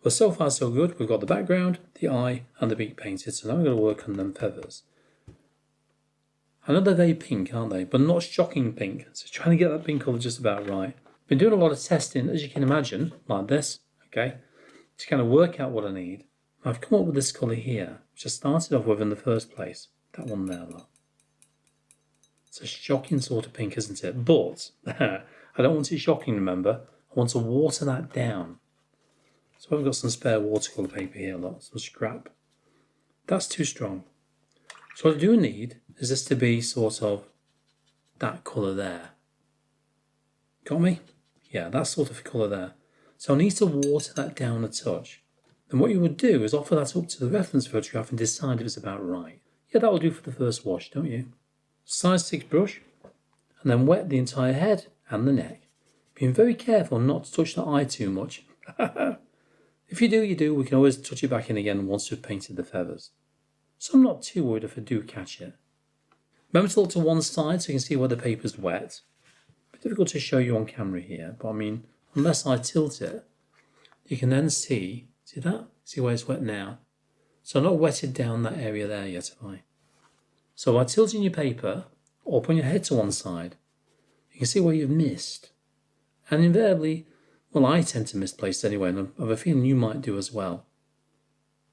Well, so far so good. We've got the background, the eye, and the beak painted. So now we're going to work on them feathers. I know they're very pink, aren't they? But not shocking pink. So trying to get that pink colour just about right. Been doing a lot of testing, as you can imagine, like this, okay, to kind of work out what I need. I've come up with this colour here, which I started off with in the first place. That one there, look. It's a shocking sort of pink, isn't it? But I don't want it shocking, remember. I want to water that down. So I've got some spare watercolour paper here, look, some scrap. That's too strong. So what I do need is this to be sort of that colour there. Got me? Yeah, that sort of colour there. So I need to water that down a touch. And what you would do is offer that up to the reference photograph and decide if it's about right. Yeah, that will do for the first wash, don't you? Size 6 brush, and then wet the entire head and the neck. Being very careful not to touch the eye too much. If you do, you do. We can always touch it back in again once we've painted the feathers. So I'm not too worried if I do catch it. Remember to look to one side so you can see where the paper's wet. A bit difficult to show you on camera here, but I mean, unless I tilt it, you can then see that? See where it's wet now? So I'm not wetted down that area there yet, have I? So by tilting your paper, or putting your head to one side, you can see where you've missed. And invariably, well, I tend to misplace anyway, and I have a feeling you might do as well.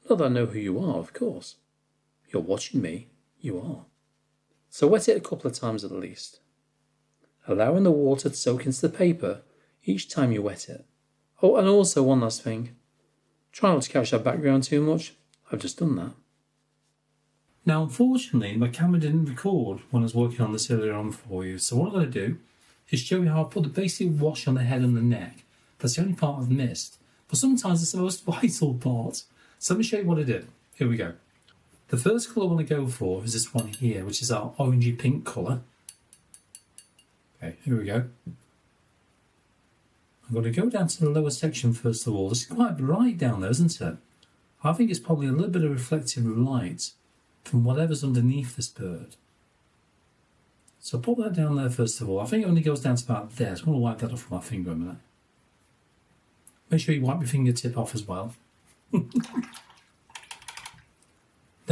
Not that I know who you are, of course. You're watching me, you are. So wet it a couple of times at least, allowing the water to soak into the paper each time you wet it. Oh, and also one last thing. Try not to catch that background too much. I've just done that. Now, unfortunately, my camera didn't record when I was working on this earlier on for you, so what I'm going to do is show you how I put the basic wash on the head and the neck. That's the only part I've missed, but sometimes it's the most vital part. So let me show you what I did. Here we go. The first colour I want to go for is this one here, which is our orangey pink colour. Okay, here we go. I'm going to go down to the lower section first of all. It's quite bright down there, isn't it? I think it's probably a little bit of reflective light from whatever's underneath this bird. So put that down there first of all. I think it only goes down to about there. So I'm going to wipe that off with my finger a minute. Make sure you wipe your fingertip off as well. Then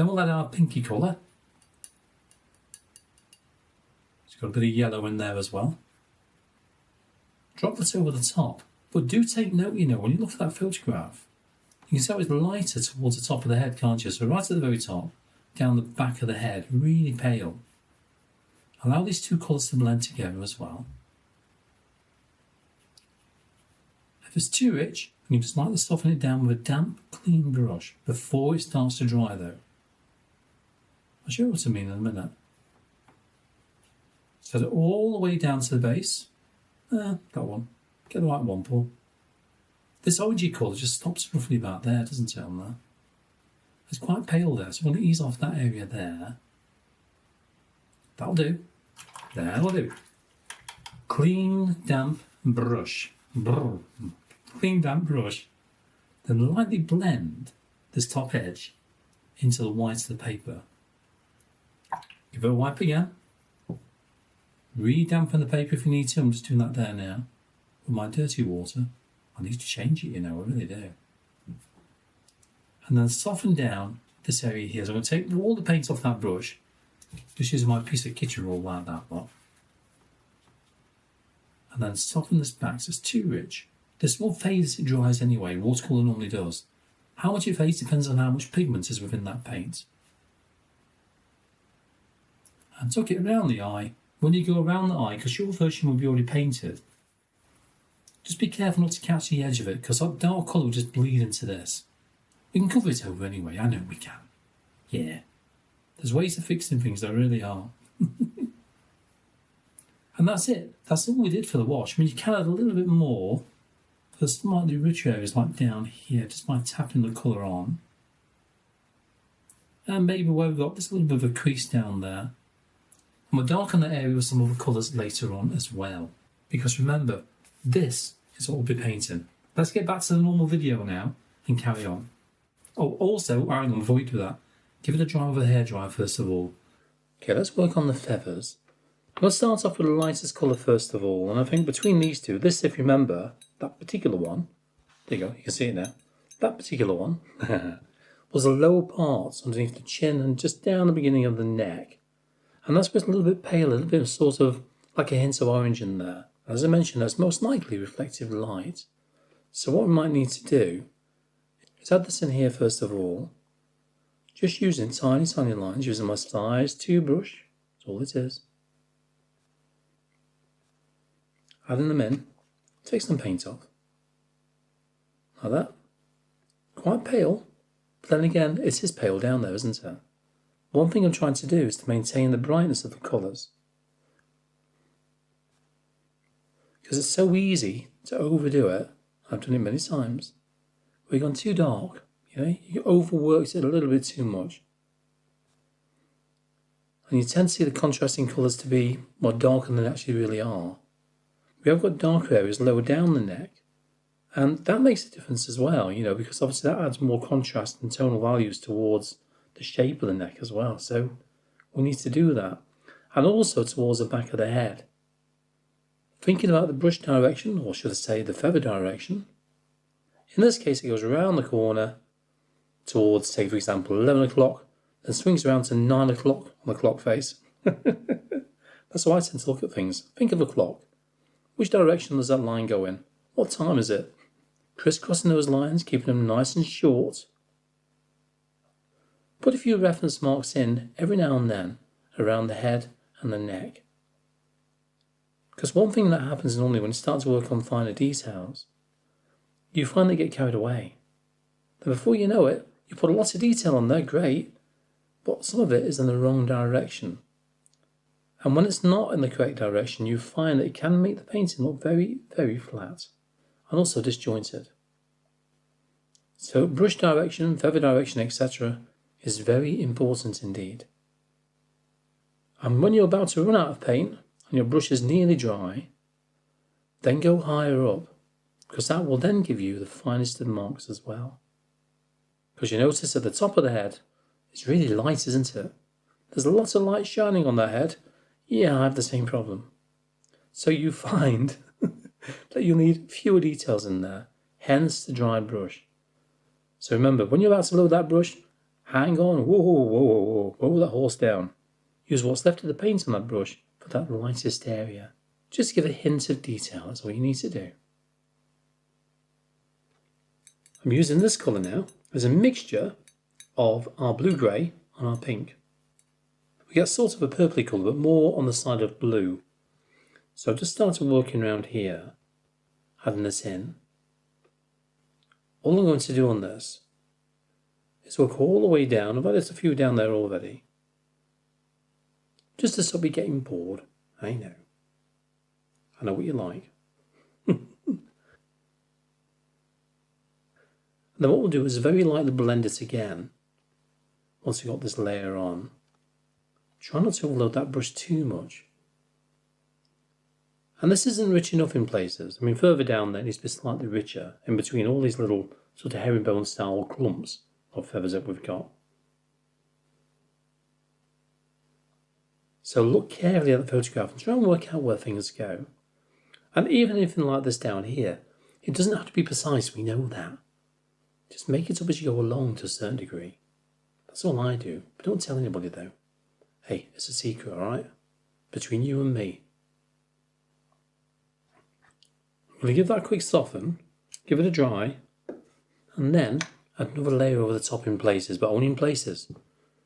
we'll add our pinky colour. It's got a bit of yellow in there as well. Drop that over the top. But do take note, you know, when you look at that photograph, you can see how it's lighter towards the top of the head, can't you? So right at the very top, down the back of the head, really pale. Allow these two colours to blend together as well. If it's too rich, you can just lightly soften it down with a damp, clean brush before it starts to dry though. I'll show you what I mean in a minute. Set it all the way down to the base. That one. Get the right one, Paul. This orangey colour just stops roughly about there, doesn't it, on there? It's quite pale there, so I want to ease off that area there. That'll do. That'll do. Clean, damp brush. Brr. Clean, damp brush. Then lightly blend this top edge into the white of the paper. Give it a wipe again. Re-dampen the paper if you need to. I'm just doing that there now. With my dirty water. I need to change it, you know, I really do. And then soften down this area here. So I'm going to take all the paint off that brush. Just using my piece of kitchen roll like that lot. And then soften this back so it's too rich. This will fade as it dries anyway. Watercolour normally does. How much it fades depends on how much pigment is within that paint. And tuck it around the eye. When you go around the eye, because your version will be already painted, just be careful not to catch the edge of it, because that dark colour will just bleed into this. We can cover it over anyway, I know we can. Yeah. There's ways of fixing things, there really are. And that's it. That's all we did for the wash. I mean, you can add a little bit more for slightly richer areas, like down here, just by tapping the colour on. And maybe where we've got this little bit of a crease down there. And we'll darken that area with some other colours later on as well. Because remember, this is what we'll be painting. Let's get back to the normal video now and carry on. Oh, also, hang on, before we do that, give it a dry with a hairdryer first of all. Okay, let's work on the feathers. We'll start off with the lightest colour first of all, and I think between these two, this, if you remember, that particular one, there you go, you can see it now, That particular one was the lower parts underneath the chin and just down the beginning of the neck. And that's what's a little bit pale, a little bit of sort of like a hint of orange in there. As I mentioned, that's most likely reflective light. So what we might need to do is add this in here first of all. Just using tiny, tiny lines, using my size 2 brush. That's all it is. Adding them in. Take some paint off. Like that. Quite pale. But then again, it is pale down there, isn't it? One thing I'm trying to do is to maintain the brightness of the colours. Because it's so easy to overdo it. I've done it many times. We've gone too dark. You overworked it a little bit too much. And you tend to see the contrasting colours to be more darker than they actually really are. We have got darker areas lower down the neck. And that makes a difference as well, because obviously that adds more contrast and tonal values towards the shape of the neck as well. So we need to do that. And also towards the back of the head. Thinking about the brush direction, or should I say the feather direction. In this case, it goes around the corner towards, say, for example, 11 o'clock, then swings around to 9 o'clock on the clock face. That's how I tend to look at things. Think of a clock. Which direction does that line go in? What time is it? Crisscrossing those lines, keeping them nice and short. Put a few reference marks in every now and then around the head and the neck. Because one thing that happens normally when you start to work on finer details, you find they get carried away. Then before you know it, you put a lot of detail on there, great, but some of it is in the wrong direction. And when it's not in the correct direction, you find that it can make the painting look very, very flat and also disjointed. So brush direction, feather direction, etc. is very important indeed. And when you're about to run out of paint, and your brush is nearly dry, then go higher up, because that will then give you the finest of marks as well. Because you notice at the top of the head, it's really light, isn't it? There's a lot of light shining on that head. Yeah, I have the same problem. So you find that you'll need fewer details in there, hence the dry brush. So remember, when you're about to load that brush, hang on, whoa that horse down. Use what's left of the paint on that brush for that lightest area. Just give a hint of detail, that's all you need to do. I'm using this colour now as a mixture of our blue-grey and our pink. We get sort of a purpley colour, but more on the side of blue. So I've just started working around here, adding this in. All I'm going to do on this is work all the way down. I've added a few down there already. Just to stop you getting bored. I know what you like. Then what we'll do is very lightly blend it again. Once we've got this layer on. Try not to overload that brush too much. And this isn't rich enough in places. I mean, further down there it needs to be slightly richer in between all these little sort of herringbone style clumps of feathers that we've got. So look carefully at the photograph and try and work out where things go. And even anything like this down here, it doesn't have to be precise, we know that. Just make it up as you go along to a certain degree. That's all I do, but don't tell anybody though. Hey, it's a secret, alright? Between you and me. I'm going to give that a quick soften, give it a dry, and then add another layer over the top in places, but only in places.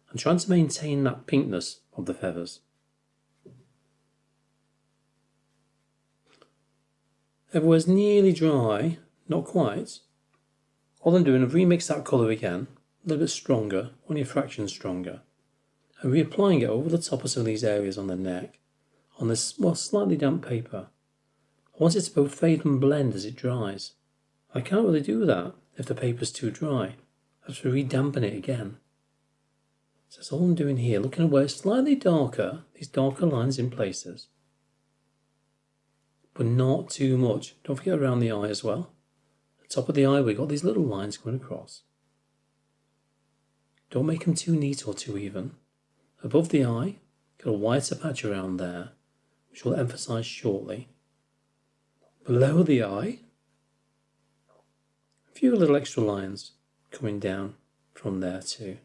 I'm trying to maintain that pinkness of the feathers. Everywhere's nearly dry, not quite. All I'm doing is remix that colour again, a little bit stronger, only a fraction stronger, and reapplying it over the top of some of these areas on the neck, on this, well, slightly damp paper. I want it to both fade and blend as it dries. I can't really do that if the paper's too dry. I have to re-dampen it again. So that's all I'm doing here, looking at where it's slightly darker, these darker lines in places. But not too much. Don't forget around the eye as well. At the top of the eye we've got these little lines going across. Don't make them too neat or too even. Above the eye, got a whiter patch around there, which we'll emphasise shortly. Below the eye, a few little extra lines coming down from there too.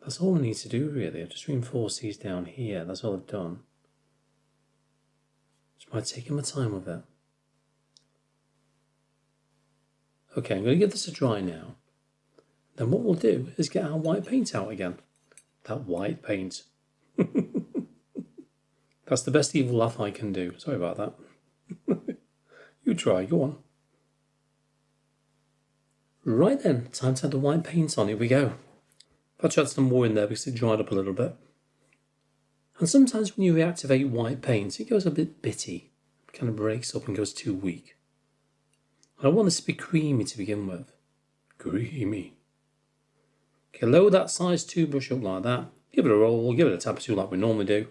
That's all I need to do really. I've just reinforced these down here. That's all I've done. Just by taking my time with it. Okay, I'm going to give this a dry now. Then what we'll do is get our white paint out again. That white paint. That's the best evil laugh I can do. Sorry about that. You try, go on. Right then, time to add the white paint on. Here we go. I've add some more in there because it dried up a little bit. And sometimes when you reactivate white paint, it goes a bit bitty. It kind of breaks up and goes too weak. And I want this to be creamy to begin with. Creamy. Okay, load that size 2 brush up like that. Give it a roll, give it a tap or two like we normally do.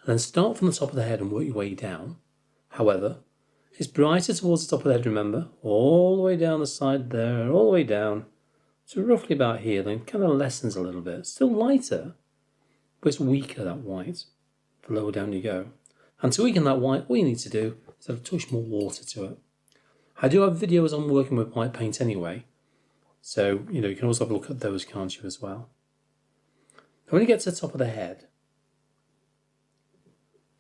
And then start from the top of the head and work your way down. However, it's brighter towards the top of the head, remember. All the way down the side there, all the way down. So roughly about here, then kind of lessens a little bit. Still lighter, but it's weaker, that white. The lower down you go. And to weaken that white, all you need to do is add a touch more water to it. I do have videos on working with white paint anyway. So, you can also have a look at those, can't you, as well. And when you get to the top of the head,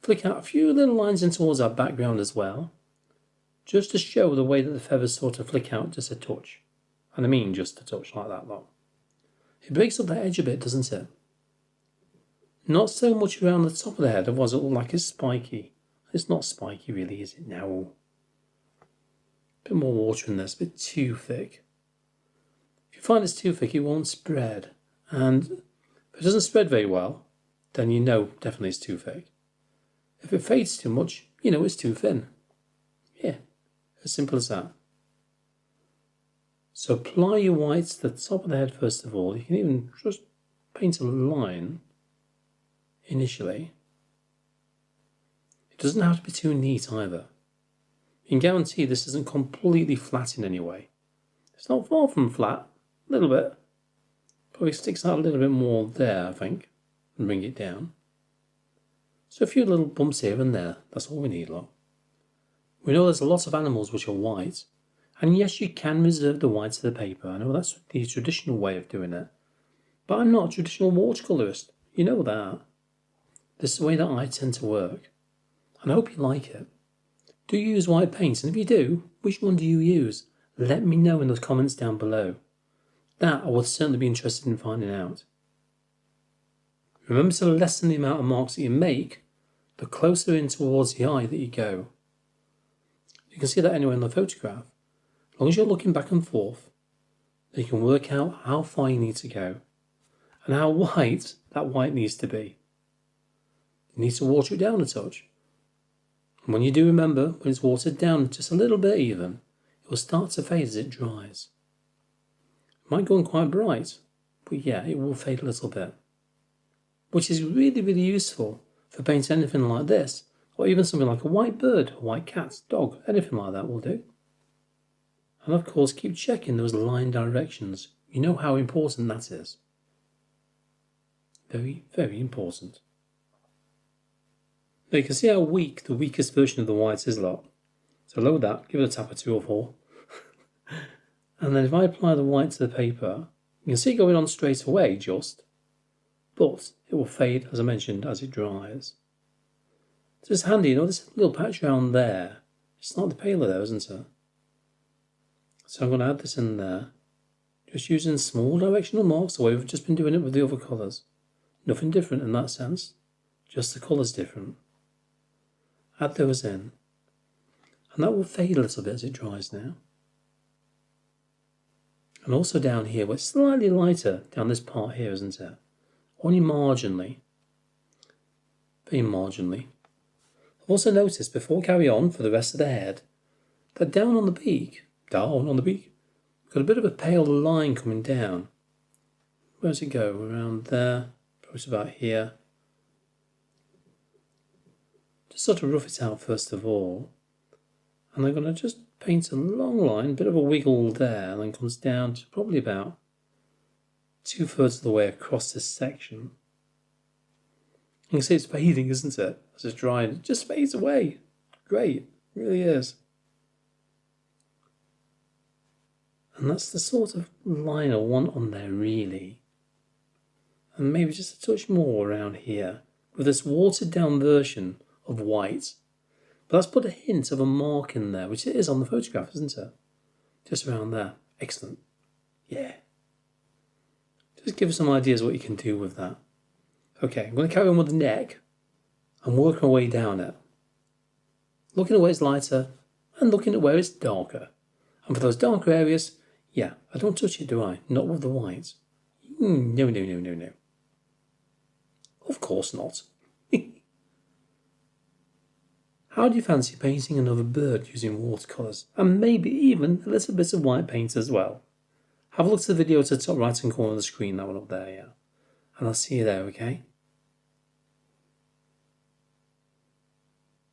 flick out a few little lines in towards our background as well. Just to show the way that the feathers sort of flick out just a touch. And I mean just a touch like that though. It breaks up the edge a bit, doesn't it? Not so much around the top of the head, otherwise it will look like it's spiky. It's not spiky really, is it? No. A bit more water in there, it's a bit too thick. If you find it's too thick, it won't spread. And if it doesn't spread very well, then you know definitely it's too thick. If it fades too much, you know it's too thin. Yeah, as simple as that. So apply your white to the top of the head first of all. You can even just paint a line initially. It doesn't have to be too neat either. You can guarantee this isn't completely flat in any way. It's not far from flat, a little bit. Probably sticks out a little bit more there, I think, and bring it down. So a few little bumps here and there, that's all we need, look. We know there's a lot of animals which are white. And yes, you can reserve the white to the paper. I know that's the traditional way of doing it. But I'm not a traditional watercolourist. You know that. This is the way that I tend to work. And I hope you like it. Do you use white paints? And if you do, which one do you use? Let me know in the comments down below. That I would certainly be interested in finding out. Remember to lessen the amount of marks that you make, the closer in towards the eye that you go. You can see that anyway in the photograph. As long as you're looking back and forth, you can work out how far you need to go and how white that white needs to be. You need to water it down a touch. And when you do, remember, when it's watered down just a little bit even, it will start to fade as it dries. It might go on quite bright, but yeah, it will fade a little bit. Which is really, really useful for painting anything like this, or even something like a white bird, a white cat, dog, anything like that will do. And of course, keep checking those line directions. You know how important that is. Very, very important. Now you can see how weak the weakest version of the white is, lot. So load that, give it a tap or 2 or 4. And then if I apply the white to the paper, you can see it going on straight away just. But it will fade, as I mentioned, as it dries. So it's handy, this little patch around there. It's not the paler there, isn't it? So I'm going to add this in there, just using small directional marks the way we've just been doing it with the other colours. Nothing different in that sense, just the colours different. Add those in, and that will fade a little bit as it dries now. And also down here, where it's slightly lighter, down this part here, isn't it? Only marginally. Very marginally. I've also noticed, before I carry on for the rest of the head, that down on the beak, got a bit of a pale line coming down. Where does it go? Around there, probably about here. Just sort of rough it out first of all. And I'm going to just paint a long line, a bit of a wiggle there, and then comes down to probably about 2/3 of the way across this section. You can see it's fading, isn't it? As it's drying, it just fades away. Great, it really is. And that's the sort of line I want on there, really. And maybe just a touch more around here with this watered down version of white. But let's put a hint of a mark in there, which it is on the photograph, isn't it? Just around there. Excellent. Yeah. Just give us some ideas what you can do with that. Okay, I'm going to carry on with the neck and work my way down it. Looking at where it's lighter and looking at where it's darker. And for those darker areas, yeah, I don't touch it, do I? Not with the white. No. Of course not. How do you fancy painting another bird using watercolours? And maybe even a little bit of white paint as well. Have a look at the video to the top right hand corner of the screen, that one up there, yeah. And I'll see you there, okay?